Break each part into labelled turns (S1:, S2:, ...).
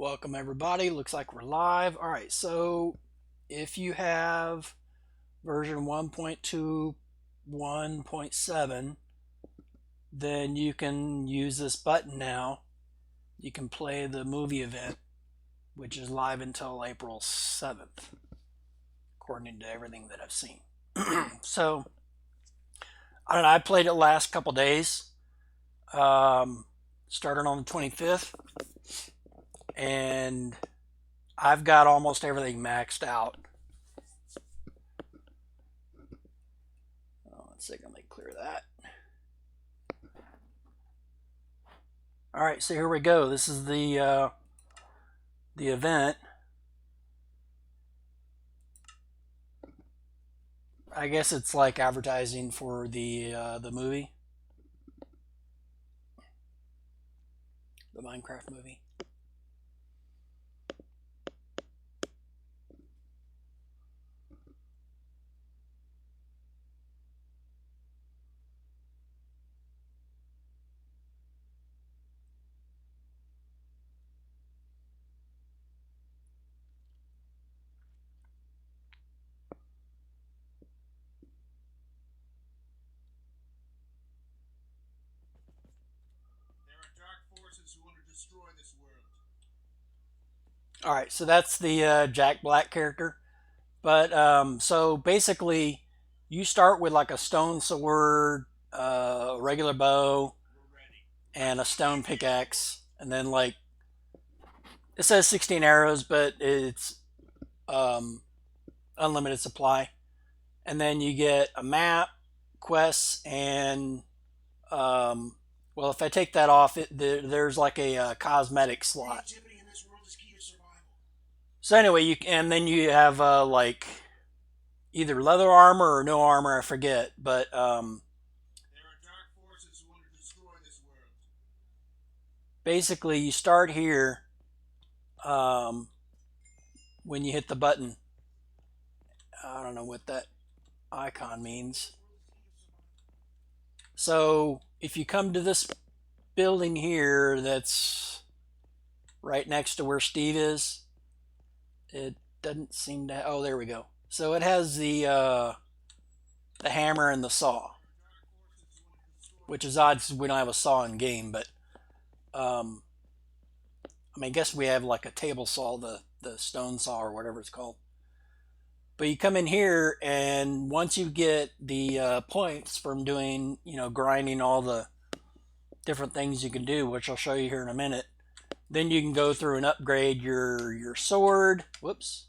S1: Welcome everybody. Looks like we're live. All right, so if you have version 1.21.7, then you can use this button now. You can play the movie event, which is live until April 7th, according to everything that I've seen. So, I don't know, I played it last couple days, started on the 25th, and I've got almost everything maxed out. Oh, 1 second, let me clear that. All right, so here we go. This is the event. I guess it's like advertising for the movie, the Minecraft movie.
S2: There are dark forces who want to destroy this world.
S1: All right, so that's the Jack Black character. But so basically, you start with like a stone sword, a regular bow,
S2: We're ready.
S1: and a stone pickaxe, and then like it says 16 arrows, but it's um, unlimited supply. And then you get a map, quests, and well, if I take that off, there's like a cosmetic slot.
S2: Creativity in this world is key to survival.
S1: So anyway, and then you have like either leather armor or no armor, I forget. But
S2: There are dark forces who want to destroy this world.
S1: basically, you start here um, when you hit the button. I don't know what that icon means. So if you come to this building here that's right next to where Steve is, it doesn't seem to. Oh, there we go. So it has the hammer and the saw, which is odd because we don't have a saw in game. But um, I mean, I guess we have like a table saw, the stone saw or whatever it's called. But you come in here, and once you get the points from doing, grinding all the different things you can do, which I'll show you here in a minute, then you can go through and upgrade your sword. Whoops.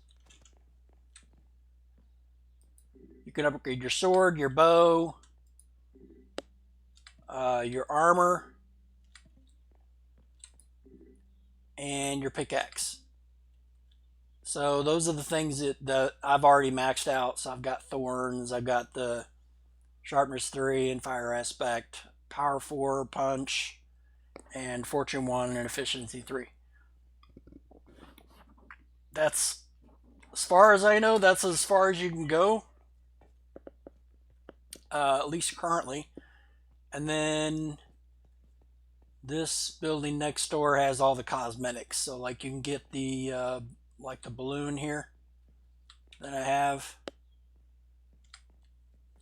S1: You can upgrade your sword, your bow, your armor, and your pickaxe. So those are the things that I've already maxed out. So I've got thorns, I've got the sharpness 3 and fire aspect, power 4, punch, and fortune 1 and efficiency 3. That's, as far as I know, that's as far as you can go, at least currently. And then this building next door has all the cosmetics. So like you can get the like the balloon here that I have.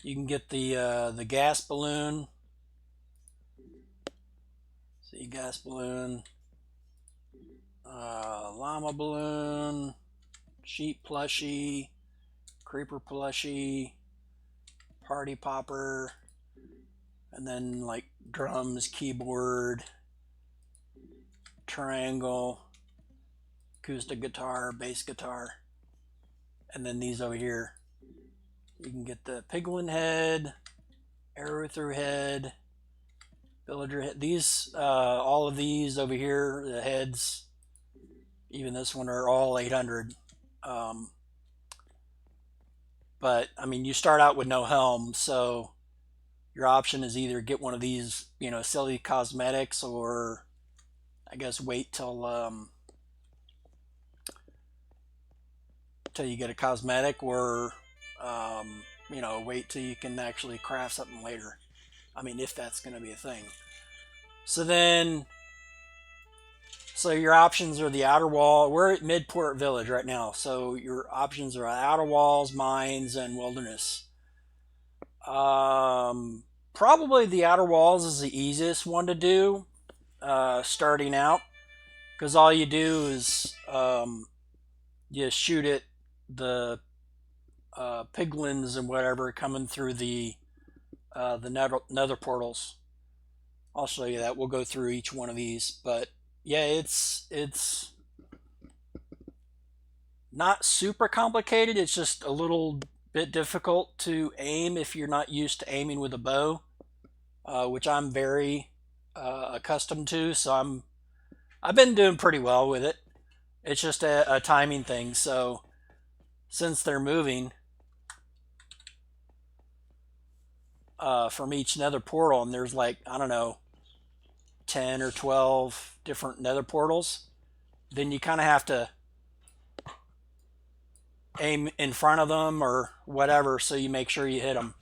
S1: You can get the gas balloon. See, gas balloon, llama balloon, sheep plushie, creeper plushie, party popper, and then like drums, keyboard, triangle, acoustic guitar, bass guitar, and then these over here. You can get the piglin head, arrow through head, villager head. These, all of these over here, the heads, even this one, are all 800. But I mean, you start out with no helm, so your option is either get one of these, silly cosmetics, or I guess wait till you get a cosmetic, or wait till you can actually craft something later. I mean, if that's going to be a thing. So then So your options are the outer wall. We're at Midport Village right now, so your options are outer walls, mines, and wilderness. Probably the outer walls is the easiest one to do, starting out, because all you do is you shoot at the piglins and whatever coming through the nether portals. I'll show you that. We'll go through each one of these, but yeah, it's not super complicated. It's just a little bit difficult to aim if you're not used to aiming with a bow, which I'm very accustomed to. So I've been doing pretty well with it. It's just a timing thing. So since they're moving from each nether portal, and there's like, I don't know, 10 or 12 different nether portals, then you kind of have to aim in front of them or whatever so you make sure you hit them.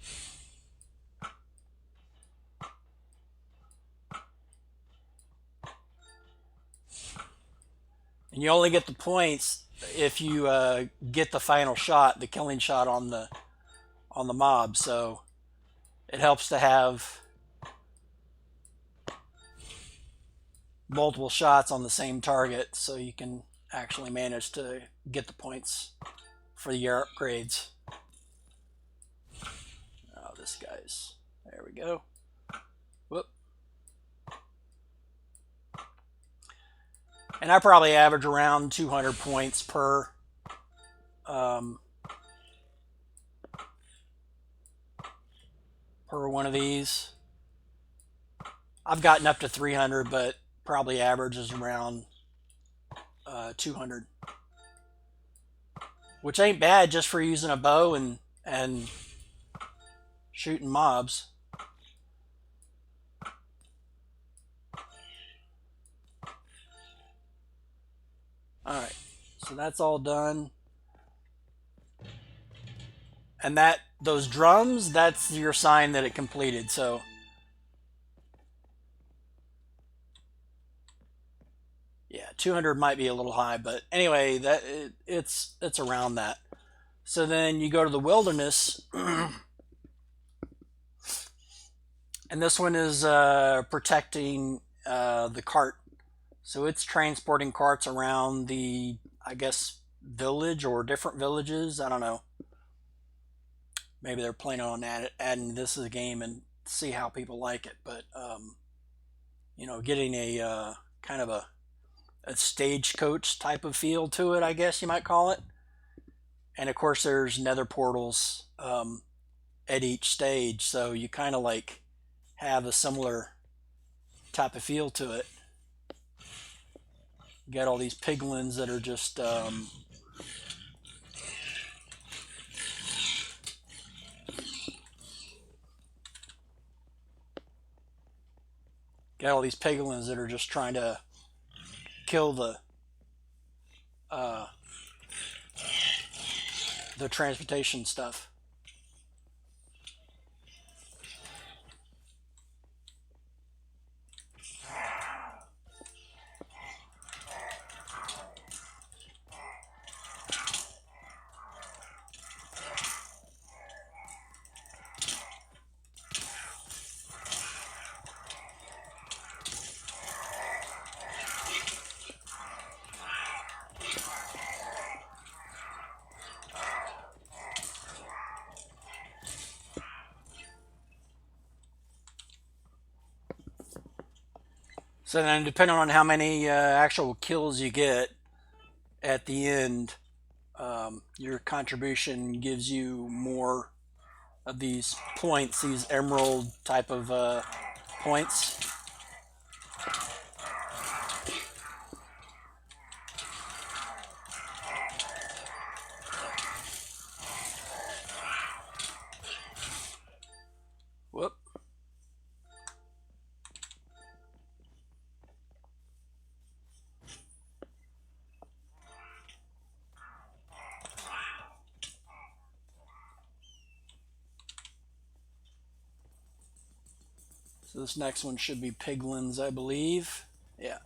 S1: And you only get the points if you get the final shot, the killing shot on the mob. So it helps to have multiple shots on the same target so you can actually manage to get the points for your upgrades. Oh, this guy's... There we go. Whoop. And I probably average around 200 points per per one of these. I've gotten up to 300, but probably averages around 200, which ain't bad just for using a bow and shooting mobs. Alright, so that's all done. And those drums, that's your sign that it completed. So yeah, 200 might be a little high, but anyway, it's around that. So then you go to the wilderness, and this one is protecting the cart. So it's transporting carts around the, I guess, village or different villages. I don't know. Maybe they're planning on adding this to the game and see how people like it. But getting a kind of a stagecoach type of feel to it, I guess you might call it. And of course, there's nether portals at each stage, so you kind of like have a similar type of feel to it. You got all these piglins that are just trying to kill the transportation stuff. So then, depending on how many actual kills you get at the end, your contribution gives you more of these points, these emerald type of points. Whoop. So this next one should be piglins, I believe. Yeah.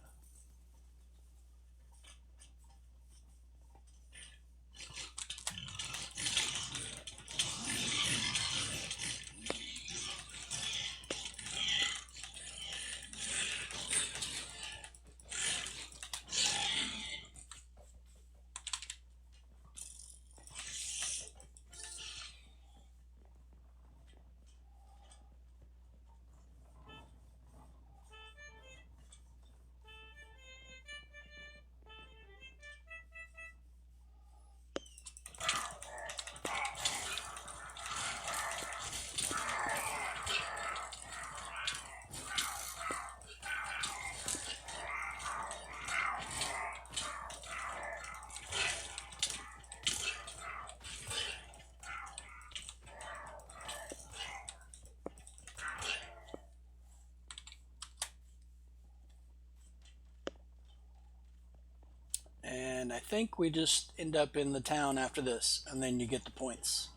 S1: And I think we just end up in the town after this, and then you get the points.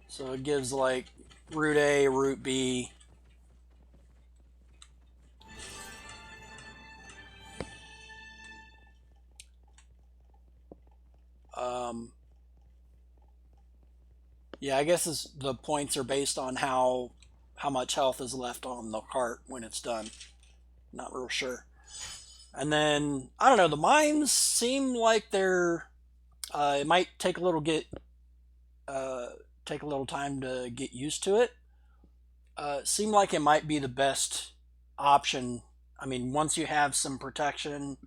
S1: So it gives like route A, route B. Yeah, I guess the points are based on how much health is left on the cart when it's done. Not real sure. And then I don't know. The mines seem like they're. It might take a little time to get used to it. Seem like it might be the best option. I mean, once you have some protection,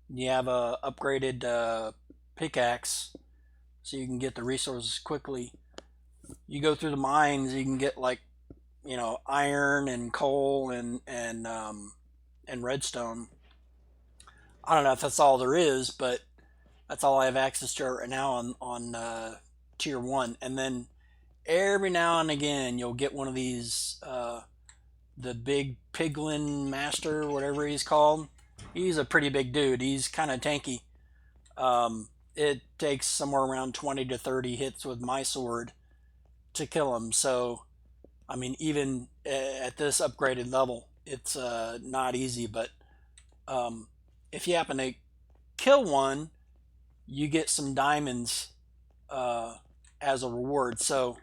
S1: you have a upgraded pickaxe, so you can get the resources quickly. You go through the mines, you can get like, iron and coal and redstone. I don't know if that's all there is, but that's all I have access to right now on tier 1. And then every now and again you'll get one of these the big piglin master, whatever he's called. He's a pretty big dude. He's kind of tanky. It takes somewhere around 20 to 30 hits with my sword to kill him. So I mean, even at this upgraded level, it's not easy. But if you happen to kill one, you get some diamonds as a reward. So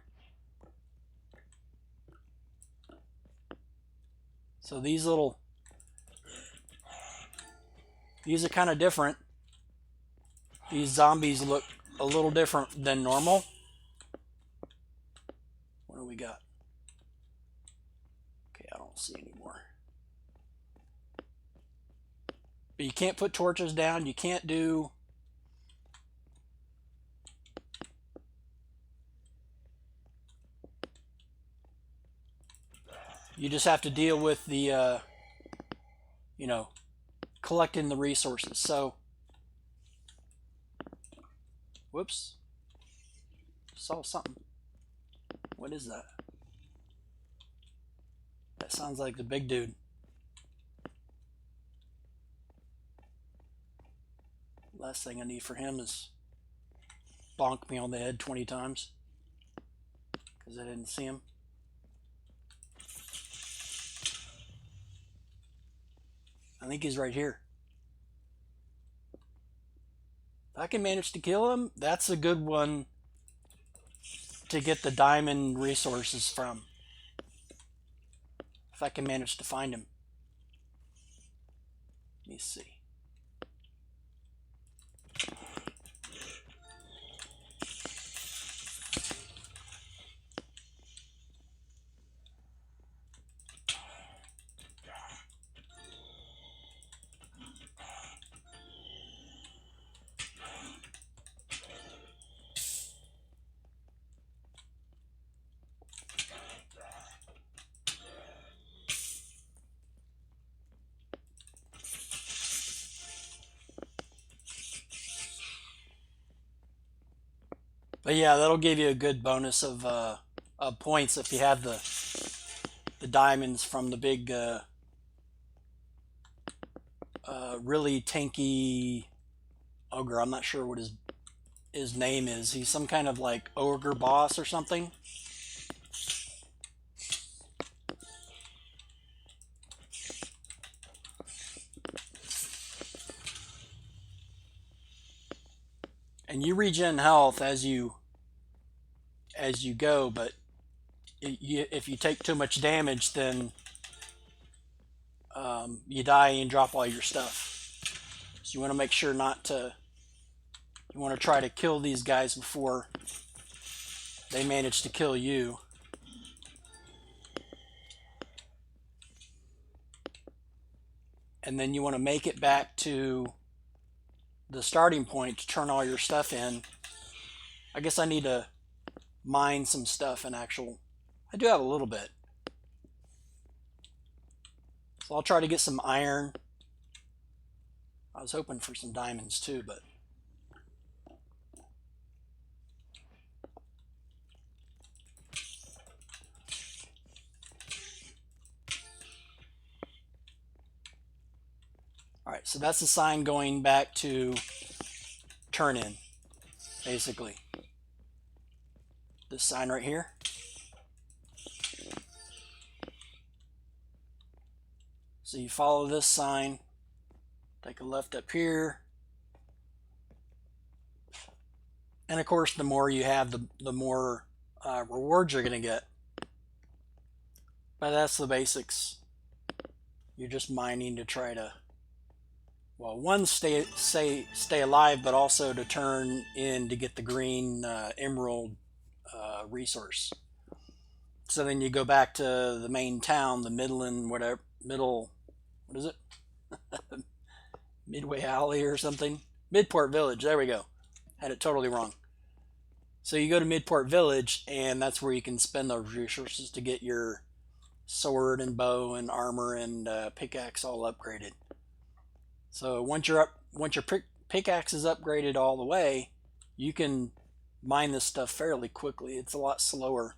S1: these are kind of different. These zombies look a little different than normal. What do we got? Okay, I don't see any more. But you can't put torches down. You can't do... You just have to deal with the, collecting the resources. So, whoops. Saw something. What is that? That sounds like the big dude. Last thing I need for him is bonk me on the head 20 times because I didn't see him. I think he's right here. If I can manage to kill him, that's a good one to get the diamond resources from. If I can manage to find him. Let me see. But yeah, that'll give you a good bonus of points if you have the diamonds from the big, really tanky ogre. I'm not sure what his name is. He's some kind of like ogre boss or something. And you regen health as you go, but if you take too much damage, then you die and drop all your stuff. So you want to make sure not to. You want to try to kill these guys before they manage to kill you. And then you want to make it back to the starting point to turn all your stuff in. I guess I need to mine some stuff in actual... I do have a little bit. So I'll try to get some iron. I was hoping for some diamonds too, but... Alright, So that's the sign going back to turn in, basically. This sign right here. So you follow this sign, take a left up here. And of course, the more you have, the more rewards you're going to get. But that's the basics. You're just mining to try to, well, one, stay alive, but also to turn in to get the green emerald resource. So then you go back to the main town, the Midland, whatever, what is it? Midway Alley or something? Midport Village, there we go. Had it totally wrong. So you go to Midport Village, and that's where you can spend those resources to get your sword and bow and armor and pickaxe all upgraded. So once your pickaxe is upgraded all the way, you can mine this stuff fairly quickly. It's a lot slower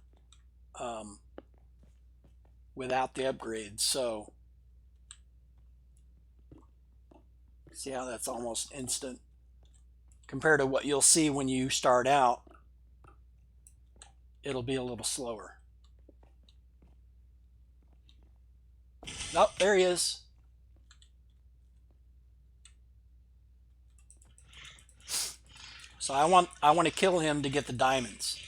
S1: without the upgrades. So see how that's almost instant compared to what you'll see when you start out. It'll be a little slower. Oh, there he is. So I want to kill him to get the diamonds.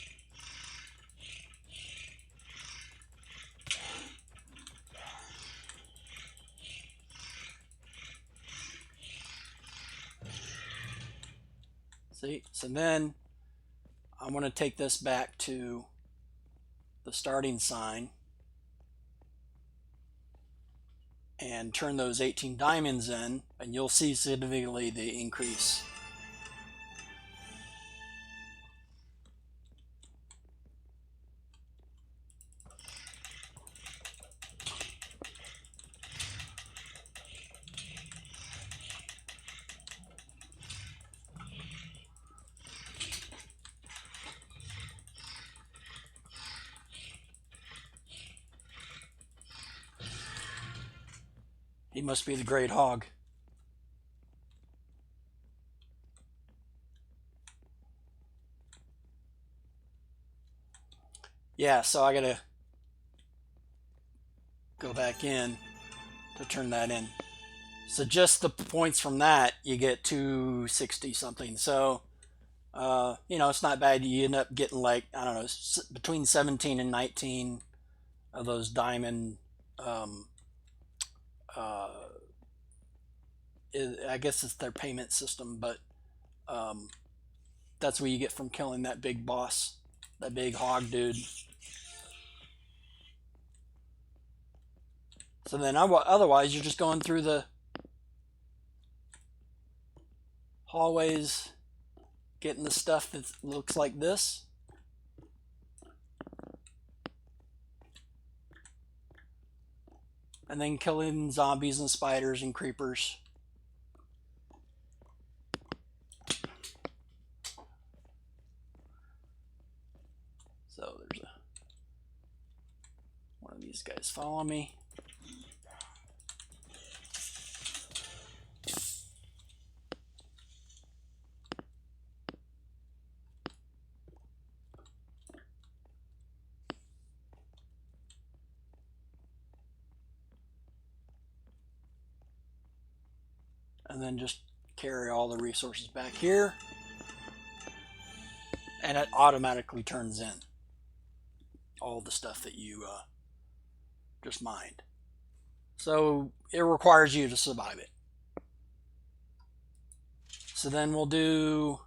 S1: See? So then I want to take this back to the starting sign and turn those 18 diamonds in, and you'll see significantly the increase. He must be the great hog. Yeah, so I gotta go back in to turn that in. So just the points from that, you get 260 something. So, it's not bad. You end up getting like, I don't know, between 17 and 19 of those diamond, I guess it's their payment system, but that's what you get from killing that big boss, that big hog dude. So then otherwise you're just going through the hallways, getting the stuff that looks like this. And then killing zombies and spiders and creepers. So there's one of these guys follow me. And then just carry all the resources back here, and it automatically turns in all the stuff that you just mined. So it requires you to survive it. So then we'll do,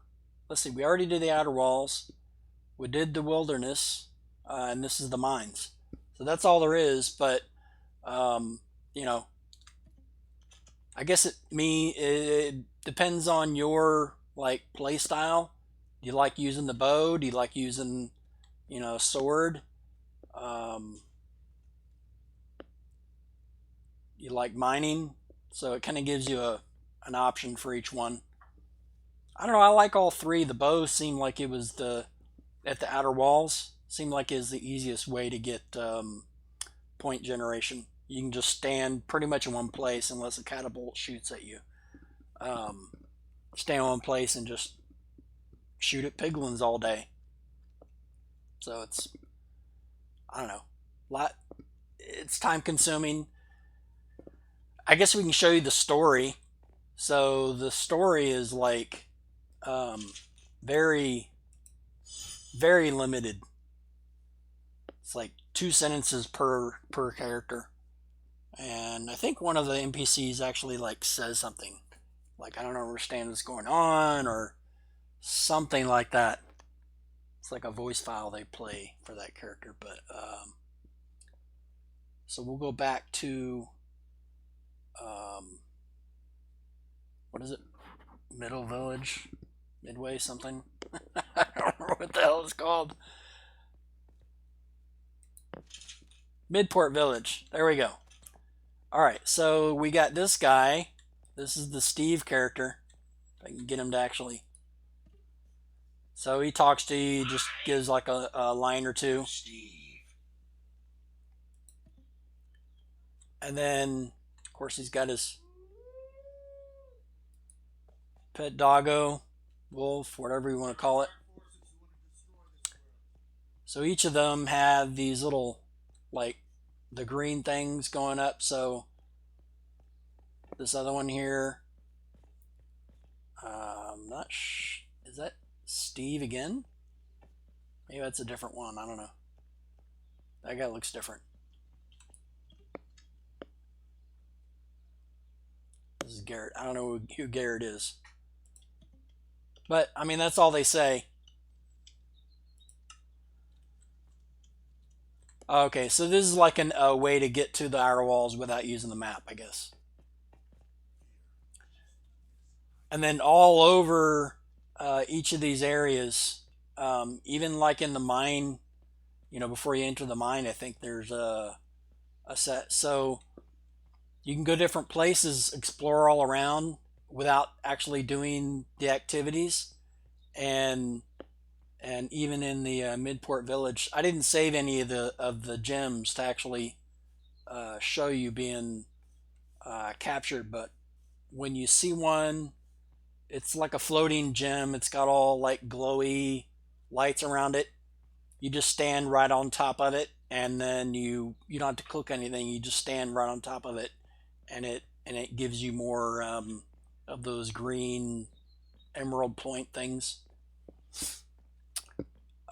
S1: let's see, we already did the outer walls, we did the wilderness, and this is the mines. So that's all there is, but I guess it depends on your play style. Do you like using the bow? Do you like using, a sword? You like mining? So it kind of gives you an option for each one. I don't know. I like all three. The bow seemed like it was at the outer walls. Seemed like it was the easiest way to get point generation. You can just stand pretty much in one place unless a catapult shoots at you. stay in one place and just shoot at piglins all day. So it's, I don't know, lot. It's time consuming. I guess we can show you the story. So the story is like very, very limited. It's like 2 sentences per character, and I think one of the NPCs actually like says something, like I don't understand what's going on or something like that. It's like a voice file they play for that character. But so we'll go back to what is it? Middle Village, Midway something. I don't remember what the hell it's called. Midport Village. There we go. All right, so we got this guy. This is the Steve character. If I can get him to actually. So he talks to you, just gives like a line or two.
S2: Steve.
S1: And then, of course, he's got his pet doggo, wolf, whatever you want to call it. So each of them have these little, like, the green things going up. So this other one here, not is that Steve again? Maybe that's a different one. I don't know. That guy looks different. This is Garrett. I don't know who Garrett is. But, I mean, that's all they say. Okay, so this is like a way to get to the outer walls without using the map, I guess. And then all over each of these areas, even like in the mine, before you enter the mine, I think there's a set. So you can go different places, explore all around without actually doing the activities. And even in the Midport Village, I didn't save any of the gems to actually show you being captured. But when you see one, it's like a floating gem. It's got all like glowy lights around it. You just stand right on top of it, and then you don't have to click anything. You just stand right on top of it, and it gives you more of those green emerald point things.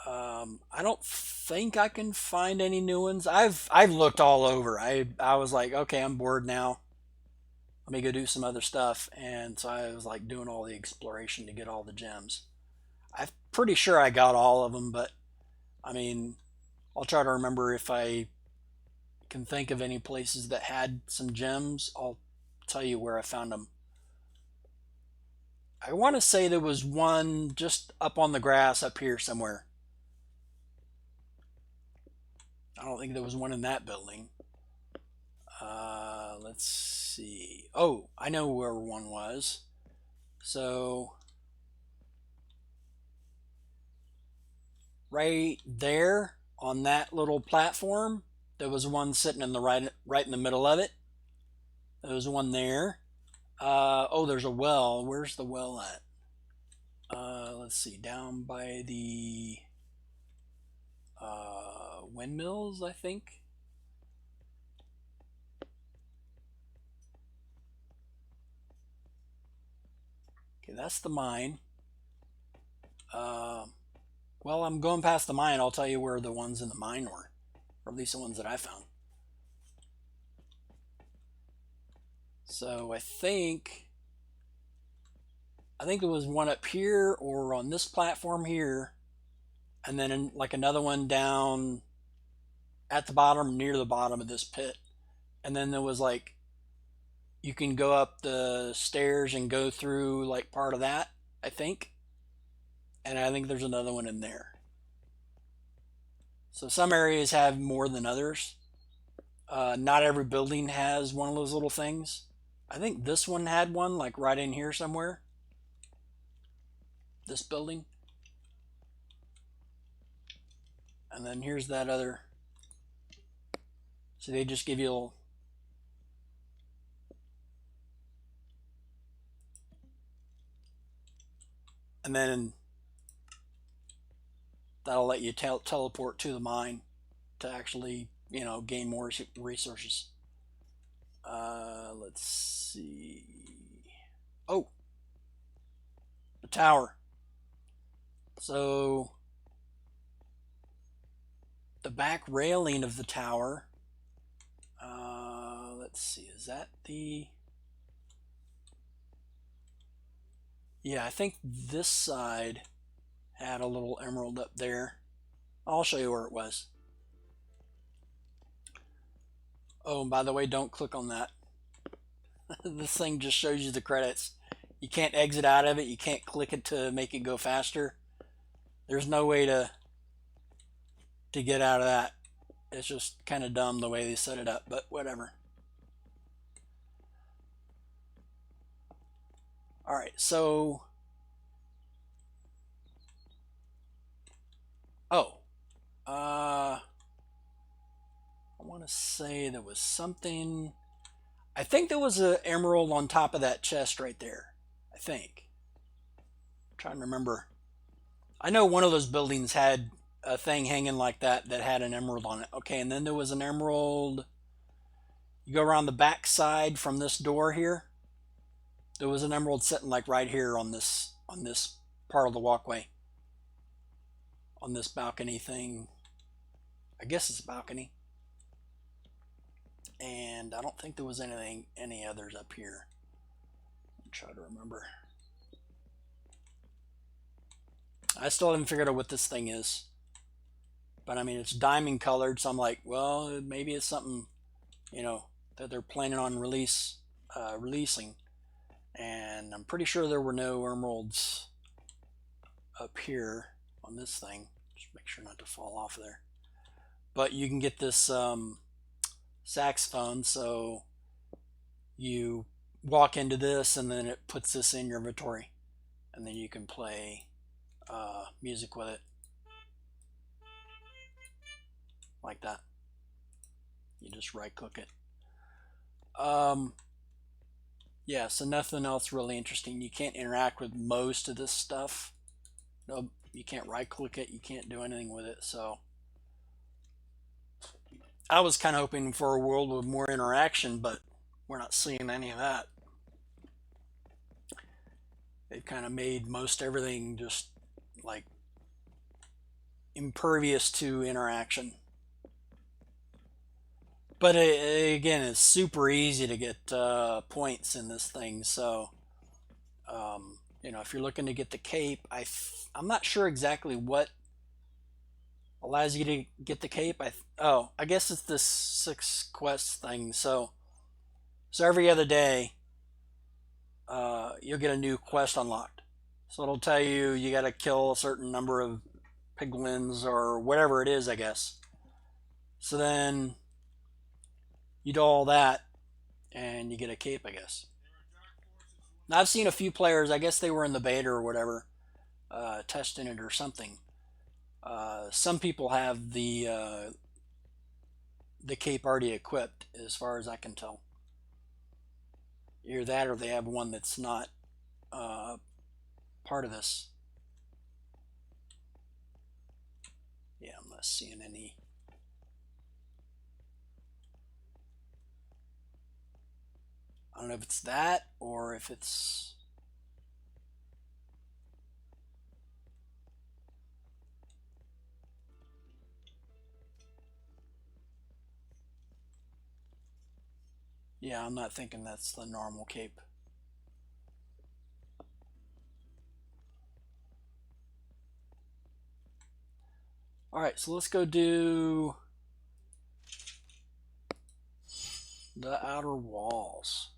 S1: I don't think I can find any new ones. I've looked all over. I was like, okay, I'm bored now. Let me go do some other stuff. And so I was like doing all the exploration to get all the gems. I'm pretty sure I got all of them, but I mean, I'll try to remember if I can think of any places that had some gems. I'll tell you where I found them. I want to say there was one just up on the grass up here somewhere. I don't think there was one in that building. Let's see. Oh, I know where one was. So right there on that little platform, there was one sitting in the right in the middle of it. There was one there. Oh, there's a well. Where's the well at? Let's see. Down by the windmills, I think. Okay, that's the mine. Well, I'm going past the mine. I'll tell you where the ones in the mine were, or at least the ones that I found. So I think there was one up here or on this platform here, and then like another one down at the bottom, near the bottom of this pit. And then there was like, you can go up the stairs and go through like part of that, I think. And I think there's another one in there. So some areas have more than others. Not every building has one of those little things. I think this one had one like right in here somewhere. This building. And then here's that other. So they just give you a little. and then that'll let you teleport to the mine to actually, you know, gain more resources. Let's see. Oh, the tower. So the back railing of the tower. Let's see. Is that the? Yeah, I think this side had a little emerald up there. I'll show you where it was. Oh, and by the way, don't click on that. This thing just shows you the credits. You can't exit out of it. You can't click it to make it go faster. There's no way to get out of that. It's just kind of dumb the way they set it up, but whatever. All right, so I want to say there was something. I think there was an emerald on top of that chest right there. I think. I'm trying to remember. I know one of those buildings had a thing hanging like that that had an emerald on it. Okay, and then there was an emerald. You go around the back side from this door here. There was an emerald sitting like right here on this part of the walkway. On this balcony thing. I guess it's a balcony. And I don't think there was any others up here. I'm trying to remember. I still haven't figured out what this thing is. But I mean, it's diamond colored, so I'm like, well, maybe it's something, you know, that they're planning on releasing. And I'm pretty sure there were no emeralds up here on this thing. Just make sure not to fall off there. But you can get this saxophone, so you walk into this and then it puts this in your inventory. And then you can play music with it. Like that. You just right click it. Yeah, so nothing else really interesting. You can't interact with most of this stuff. No, you can't right click it. You can't do anything with it. So I was kind of hoping for a world with more interaction, but we're not seeing any of that. They've kind of made most everything just like impervious to interaction. But again, it's super easy to get points in this thing. So, you know, if you're looking to get the cape, I'm not sure exactly what allows you to get the cape. I guess it's this 6 quest thing. So every other day, you'll get a new quest unlocked. So it'll tell you you got to kill a certain number of piglins or whatever it is, I guess. So then you do all that and you get a cape, I guess. Now, I've seen a few players, I guess they were in the beta or whatever, testing it or something. Some people have the cape already equipped, as far as I can tell. Either that or they have one that's not part of this. Yeah, I'm not seeing any. I don't know if it's that or if it's... Yeah, I'm not thinking that's the normal cape. Alright, so let's go do the outer walls.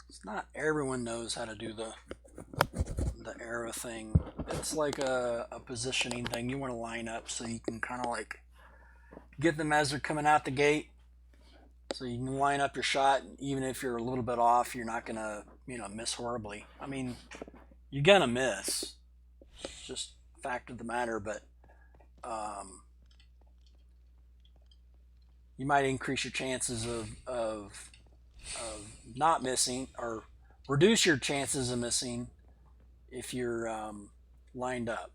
S1: It's not everyone knows how to do the arrow thing. It's like a positioning thing. You want to line up so you can kind of like get them as they're coming out the gate. So you can line up your shot, even if you're a little bit off, you're not gonna, you know, miss horribly. I mean, you're gonna miss. It's just fact of the matter, but you might increase your chances of not missing, or reduce your chances of missing if you're lined up.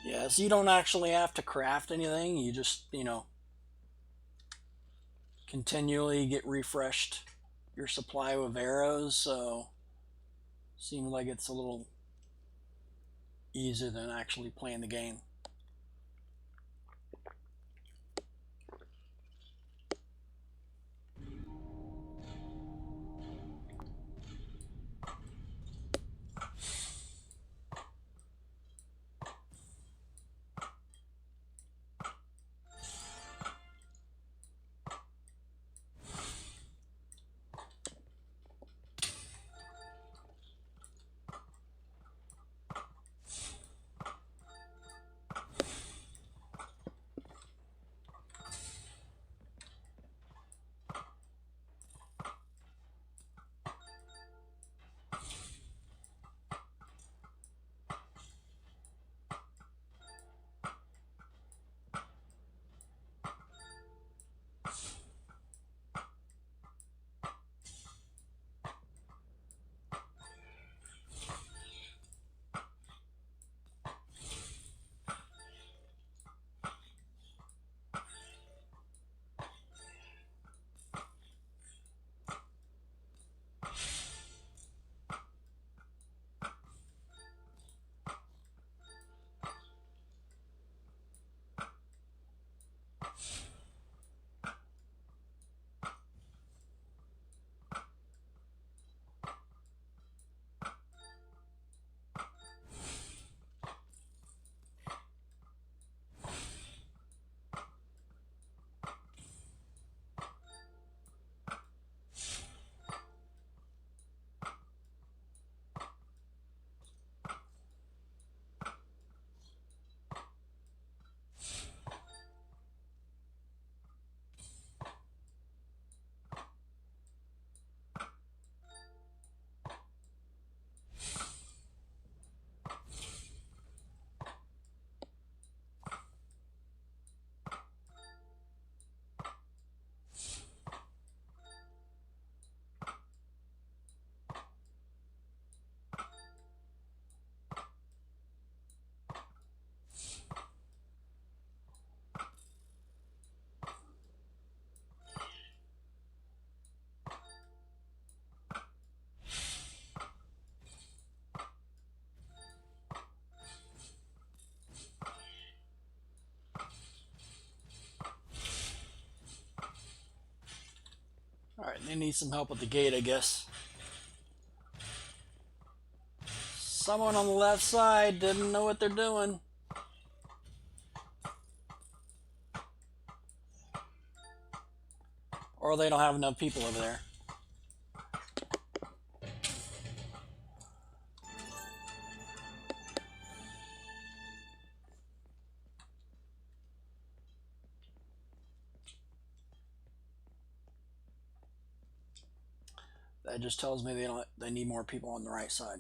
S1: Yeah, so you don't actually have to craft anything. You just, continually get refreshed your supply of arrows. So seems like it's a little easier than actually playing the game. All right, they need some help with the gate, I guess. Someone on the left side didn't know what they're doing. Or they don't have enough people over there. That just tells me they need more people on the right side.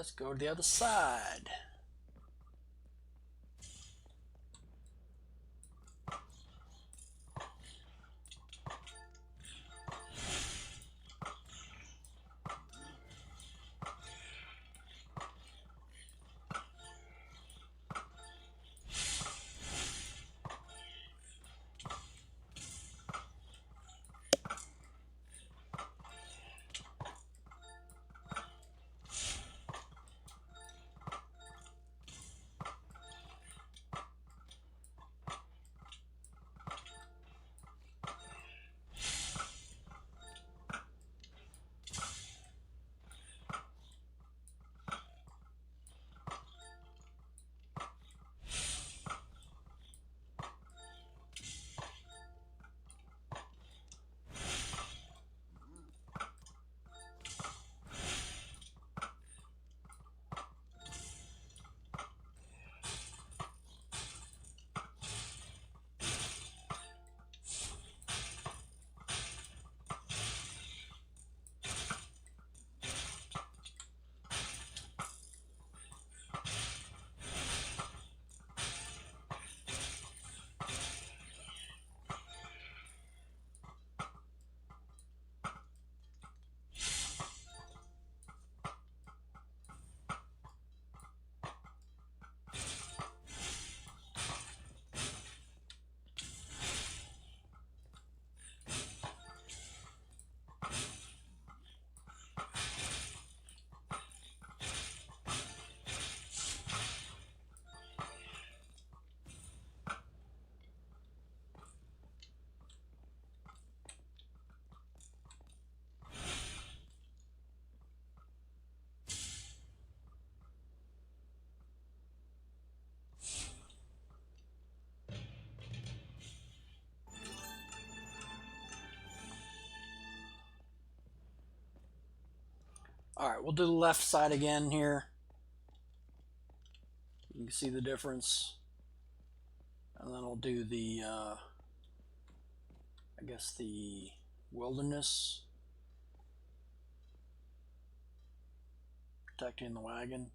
S1: Let's go to the other side. All right, we'll do the left side again here. You can see the difference. And then I'll do the, I guess the wilderness. Protecting the wagon.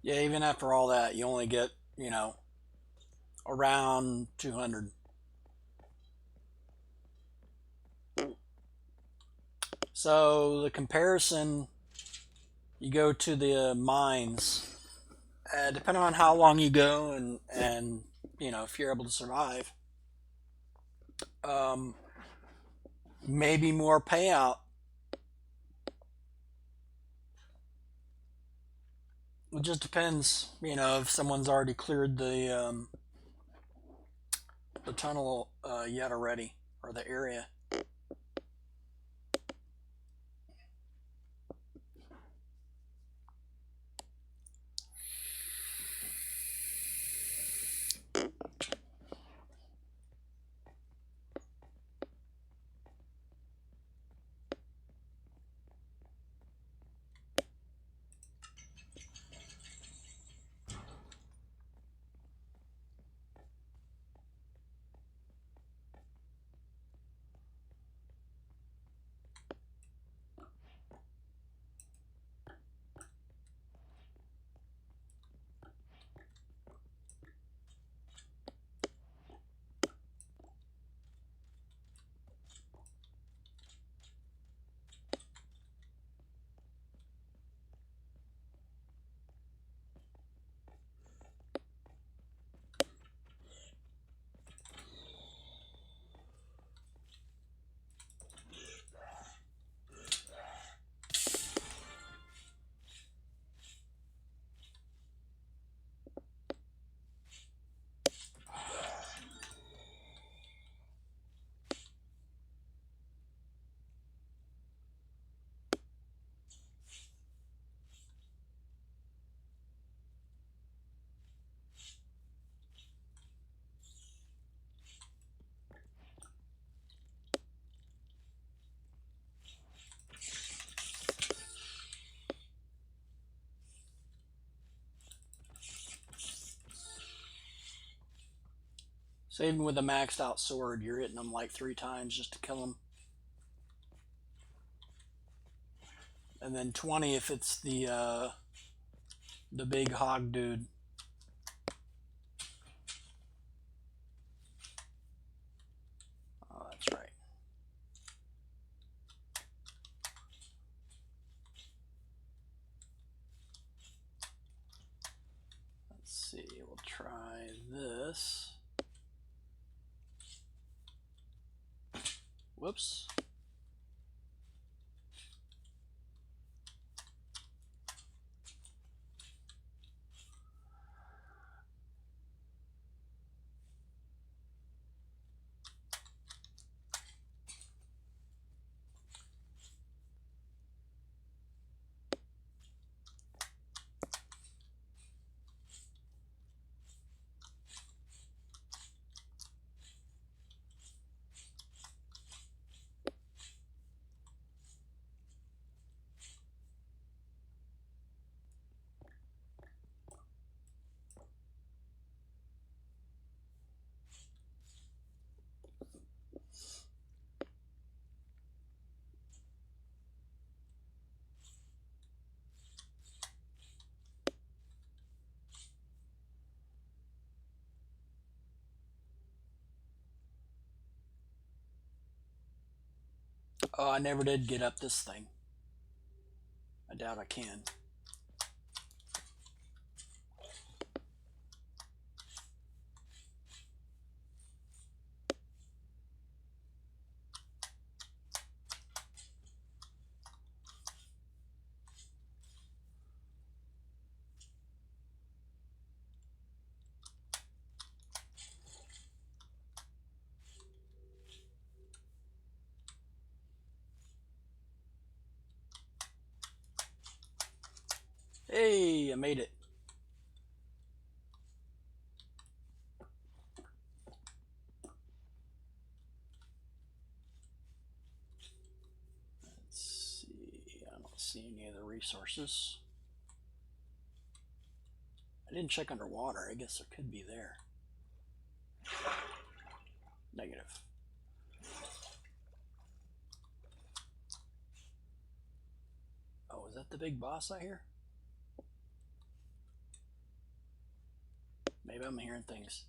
S1: Yeah, even after all that, you only get, you know, around 200. So the comparison, you go to the mines, depending on how long you go and you know if you're able to survive, um, maybe more payout. It just depends, you know, if someone's already cleared the tunnel yet already or the area. So even with a maxed out sword, you're hitting them like 3 times just to kill them, and then 20 if it's the big hog dude. Oh, that's right. Let's see. We'll try this. Whoops. Oh, I never did get up this thing. I doubt I can. Hey, I made it. Let's see. I don't see any of the resources. I didn't check underwater. I guess there could be there. Negative. Oh, is that the big boss I hear? Maybe I'm hearing things.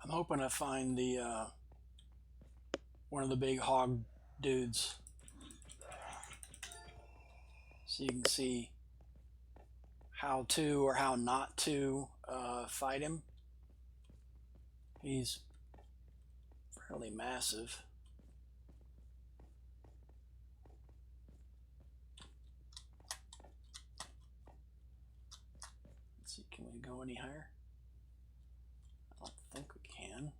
S1: I'm hoping to find the one of the big hog dudes, so you can see how to or how not to fight him. He's fairly massive. Let's see, can we go any higher? I don't think we can.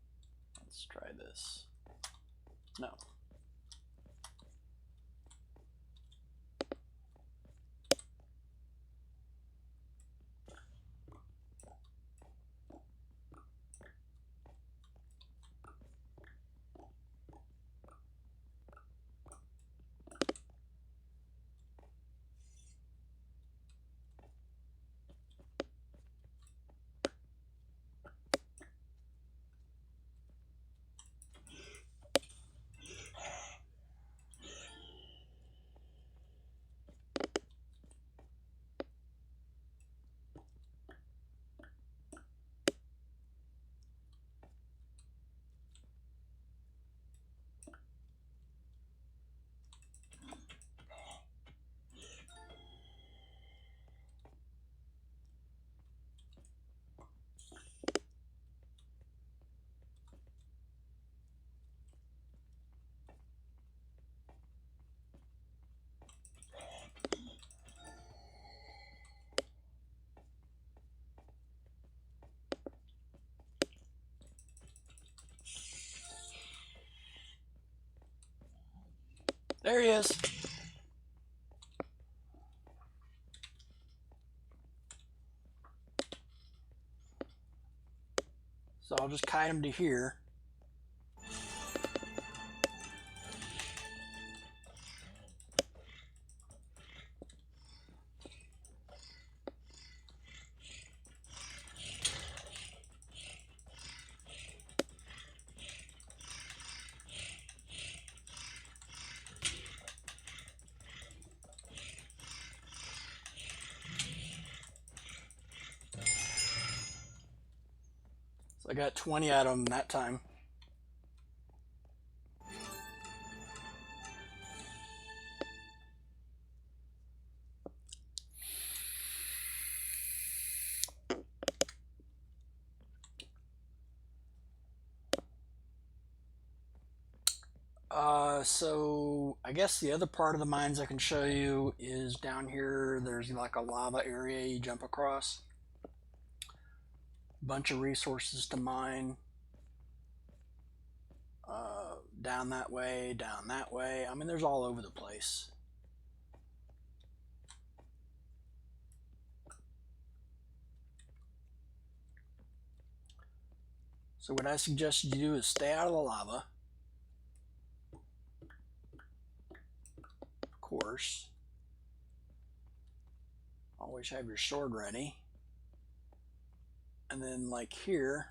S1: Let's try this. No. There he is. So I'll just kite him to here. I got 20 out of them that time. So I guess the other part of the mines I can show you is down here. There's like a lava area you jump across. Bunch of resources to mine. Down that way, down that way. I mean, there's all over the place. So what I suggest you do is stay out of the lava. Of course. Always have your sword ready. And then like here,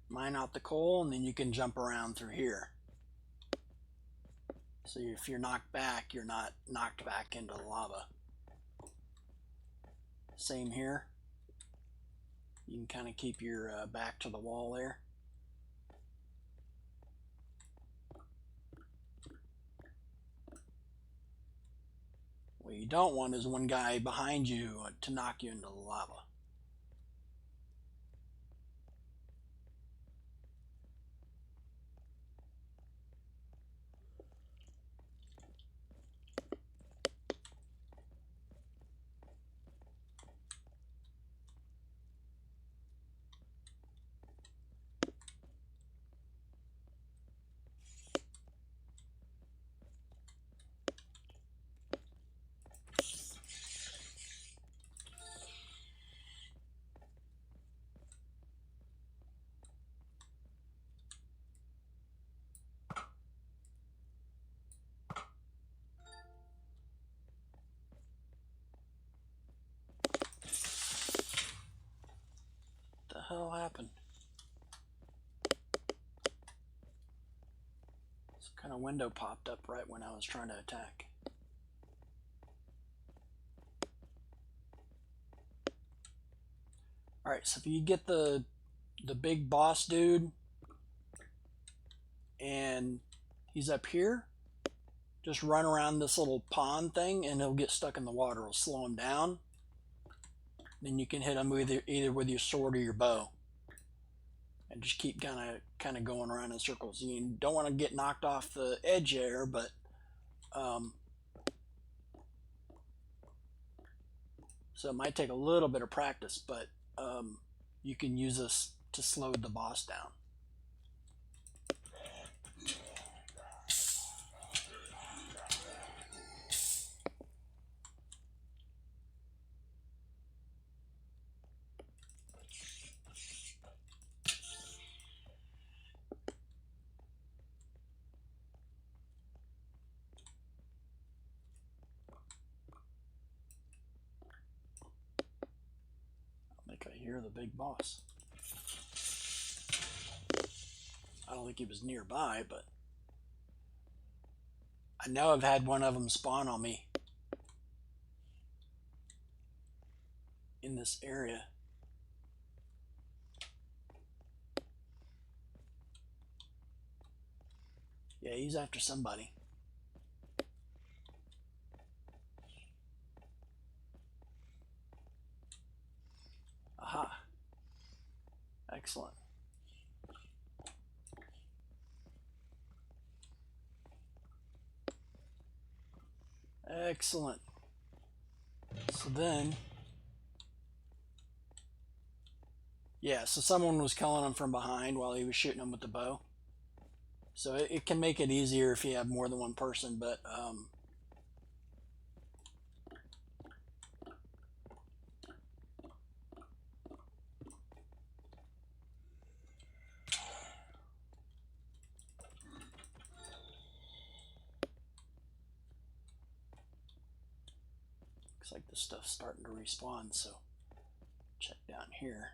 S1: mine out the coal, and then you can jump around through here. So if you're knocked back, you're not knocked back into the lava. Same here. You can kind of keep your back to the wall there. What you don't want is one guy behind you to knock you into the lava. What the hell happened? Some kind of window popped up right when I was trying to attack. Alright, so if you get the big boss dude and he's up here, just run around this little pond thing and he'll get stuck in the water. It'll slow him down. Then you can hit him with either with your sword or your bow. And just keep kind of going around in circles. You don't want to get knocked off the edge there, but so it might take a little bit of practice, but you can use this to slow the boss down. I think I hear the big boss. I don't think he was nearby, but I know I've had one of them spawn on me in this area. Yeah, he's after somebody. Aha. Excellent. Excellent. So then, yeah, so someone was killing him from behind while he was shooting him with the bow. So it can make it easier if you have more than one person, but looks like the stuff's starting to respawn, so check down here.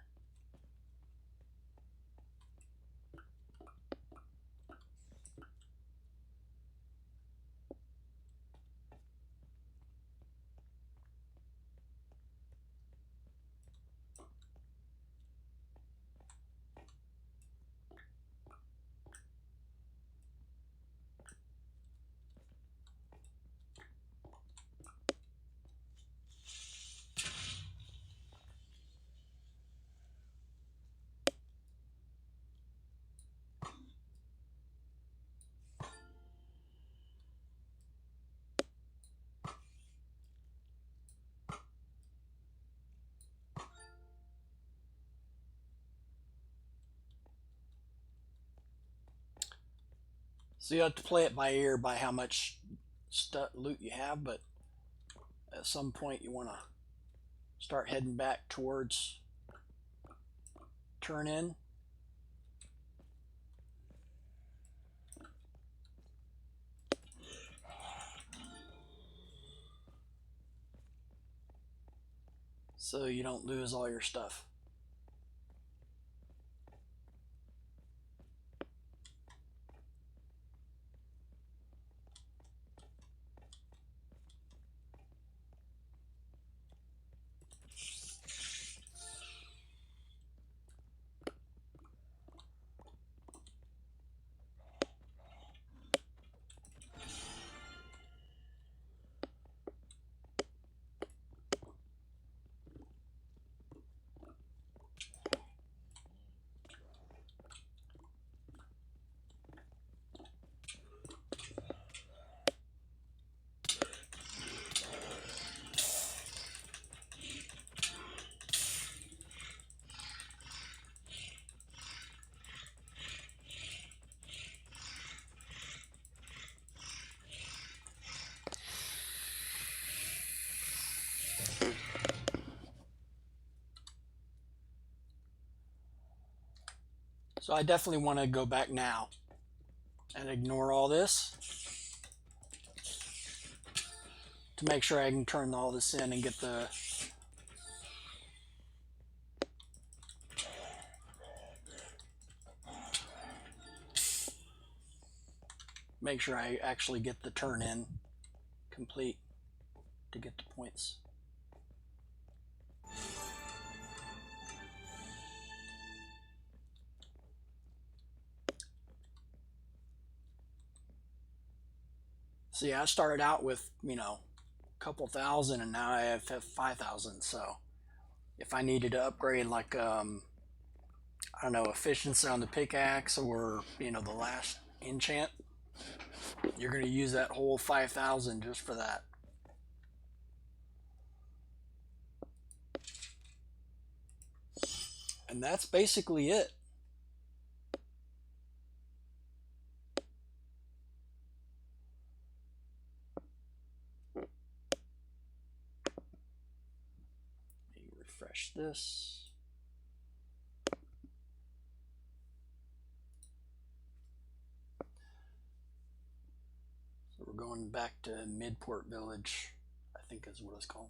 S1: So you have to play it by ear by how much loot you have, but at some point you want to start heading back towards turn in. So you don't lose all your stuff. So I definitely want to go back now and ignore all this to make sure I can turn all this in and get the make sure I actually get the turn in complete to get the points. See, I started out with, a couple thousand and now I have 5,000. So if I needed to upgrade like, I don't know, efficiency on the pickaxe or, the last enchant, you're going to use that whole 5,000 just for that. And that's basically it. Refresh this. So we're going back to Midport Village, I think is what it's called.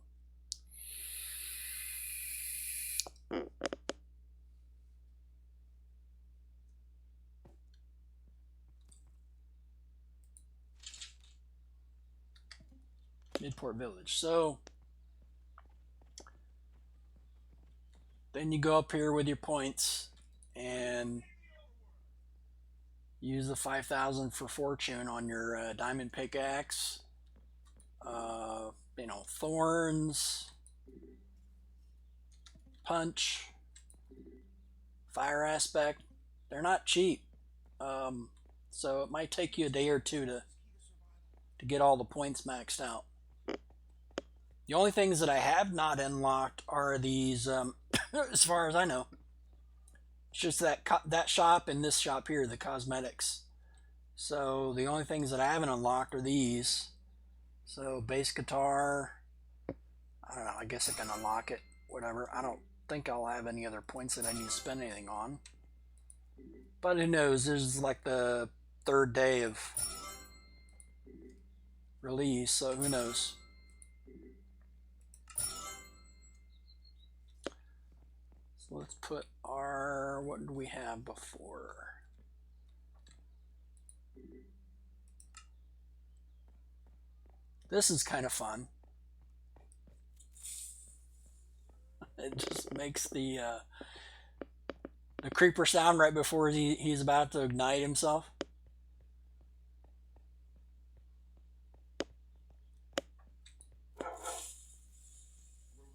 S1: Midport Village. So then you go up here with your points and use the 5,000 for fortune on your diamond pickaxe. Thorns, punch, fire aspect. They're not cheap. So it might take you a day or two to get all the points maxed out. The only things that I have not unlocked are these, as far as I know. It's just that shop and this shop here, the cosmetics. So the only things that I haven't unlocked are these. So bass guitar, I don't know, I guess I can unlock it, whatever. I don't think I'll have any other points that I need to spend anything on. But who knows, this is like the 3rd day of release, so who knows. So let's put what did we have before? This is kind of fun. It just makes the creeper sound right before he's about to ignite himself.
S2: We're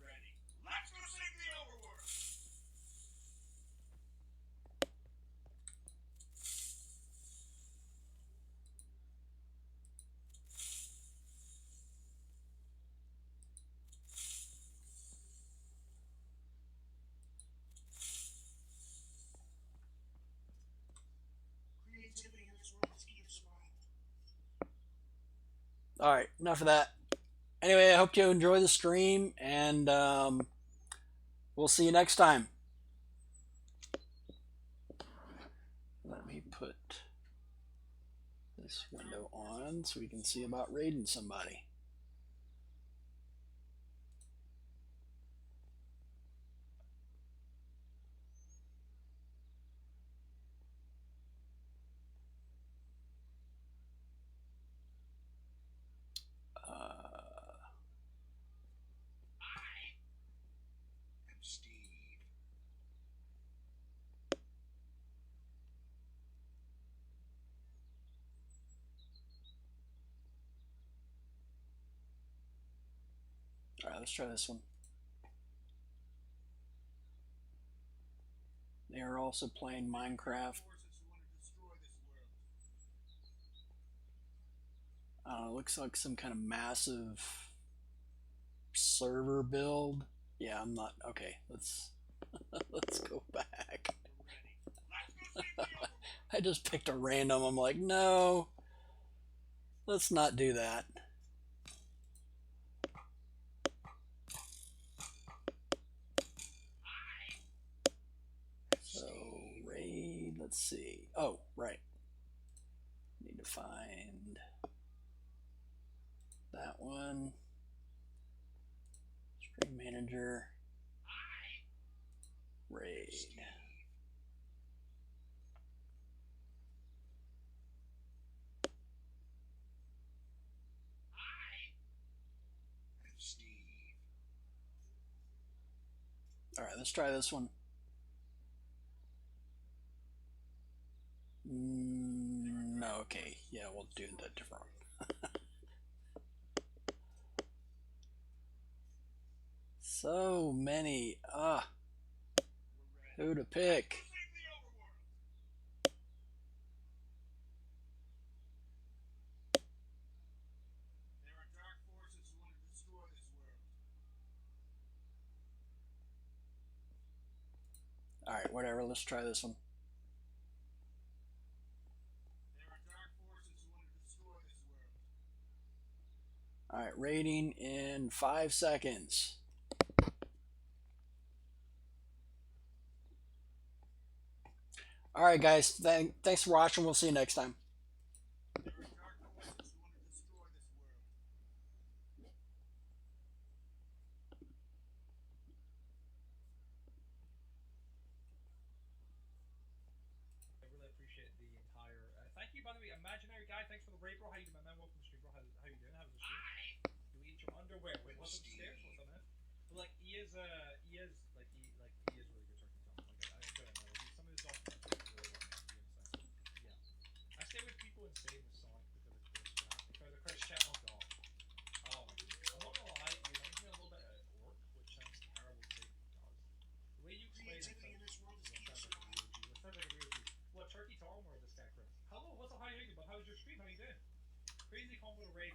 S2: ready. Let's go sing the overworld. Creativity
S1: All right, enough of that. Anyway, I hope you enjoy the stream, and we'll see you next time. Let me put this window on so we can see about raiding somebody.
S2: Steve.
S1: All right, let's try this one. They are also playing Minecraft.
S2: Forces who want to destroy this world.
S1: It looks like some kind of massive server build. Yeah, I'm not okay. Let's let's go back.
S2: We're ready. Let's go save the overworld.
S1: I just picked a random. I'm like, no, let's not do that. So raid. Let's see. Oh, right. Need to find that one. Stream manager. Raid.
S2: Steve.
S1: All right, let's try this one. No, okay. Yeah, we'll do that different. So many. Who to pick?
S2: Save the overworld. There are dark forces who want to destroy this world.
S1: All right, whatever. Let's try this one.
S2: There are dark forces who want to destroy this world.
S1: All right, rating in 5 seconds. All right, guys. Thanks for watching. We'll see you next time.
S2: There are dark forces who want to destroy this world.
S3: I really appreciate the entire. Thank you, by the way, imaginary guy. Thanks for the raid, bro. How you doing, man? Welcome to the stream, bro. How you doing? How's the stream? Do we eat your underwear? Wait, what's upstairs? What's up, man? But like, he is really good turkey Tom. Like, I enjoy him. Some of his documentaries are really well made. Yeah. I stay with people insane with Sonic because of Chris Chat. Oh god. Oh my goodness. I'm not gonna lie, you reminds me a little bit of Orc, which sounds terrible to say, but it does. The way you explain it
S2: Creativity in this world is key to
S3: sounds like a
S2: survival.
S3: real G. That sounds like a real G. What, Turkey Tom or this guy Chris? Hello, what's up? How you doing? But how's your stream? How you doing? Crazy combo to raid.